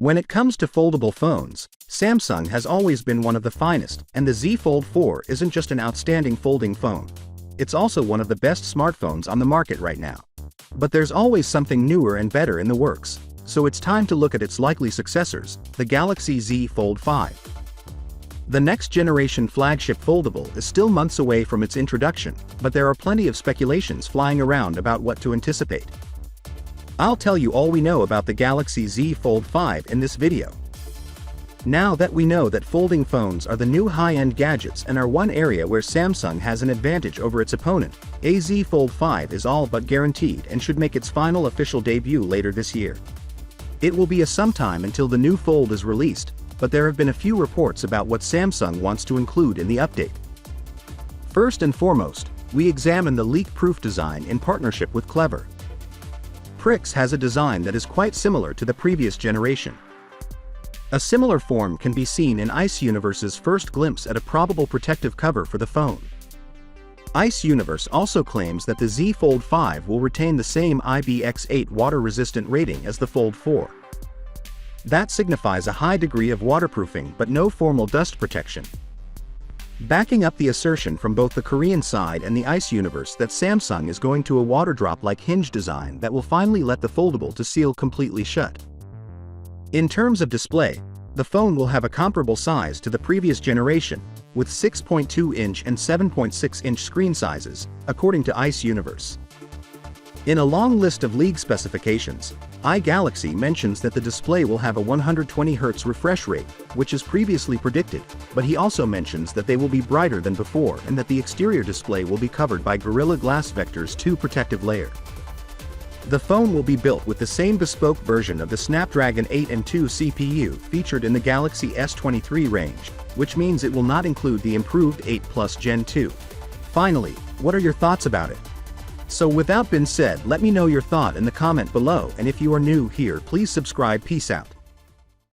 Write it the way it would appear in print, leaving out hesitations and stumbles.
When it comes to foldable phones, Samsung has always been one of the finest, and the Z Fold 4 isn't just an outstanding folding phone. It's also one of the best smartphones on the market right now. But there's always something newer and better in the works, so it's time to look at its likely successors, the Galaxy Z Fold 5. The next generation flagship foldable is still months away from its introduction, but there are plenty of speculations flying around about what to anticipate. I'll tell you all we know about the Galaxy Z Fold 5 in this video. Now that we know that folding phones are the new high-end gadgets and are one area where Samsung has an advantage over its opponent, a Z Fold 5 is all but guaranteed and should make its final official debut later this year. It will be a some time until the new Fold is released, but there have been a few reports about what Samsung wants to include in the update. First and foremost, we examine the leak-proof design in partnership with Clever. Prix has a design that is quite similar to the previous generation. A similar form can be seen in Ice Universe's first glimpse at a probable protective cover for the phone. Ice Universe also claims that the Z Fold 5 will retain the same IPX8 water-resistant rating as the Fold 4. That signifies a high degree of waterproofing but no formal dust protection. Backing up the assertion from both the Korean side and the Ice Universe that Samsung is going to a water drop-like hinge design that will finally let the foldable to seal completely shut. In terms of display, the phone will have a comparable size to the previous generation, with 6.2-inch and 7.6-inch screen sizes, according to Ice Universe. In a long list of league specifications, iGalaxy mentions that the display will have a 120Hz refresh rate, which is previously predicted, but he also mentions that they will be brighter than before and that the exterior display will be covered by Gorilla Glass Vector's 2 protective layer. The phone will be built with the same bespoke version of the Snapdragon 8 and 2 CPU featured in the Galaxy S23 range, which means it will not include the improved 8 Plus Gen 2. Finally, what are your thoughts about it? So with that being said, let me know your thought in the comment below, and if you are new here, please subscribe. Peace out.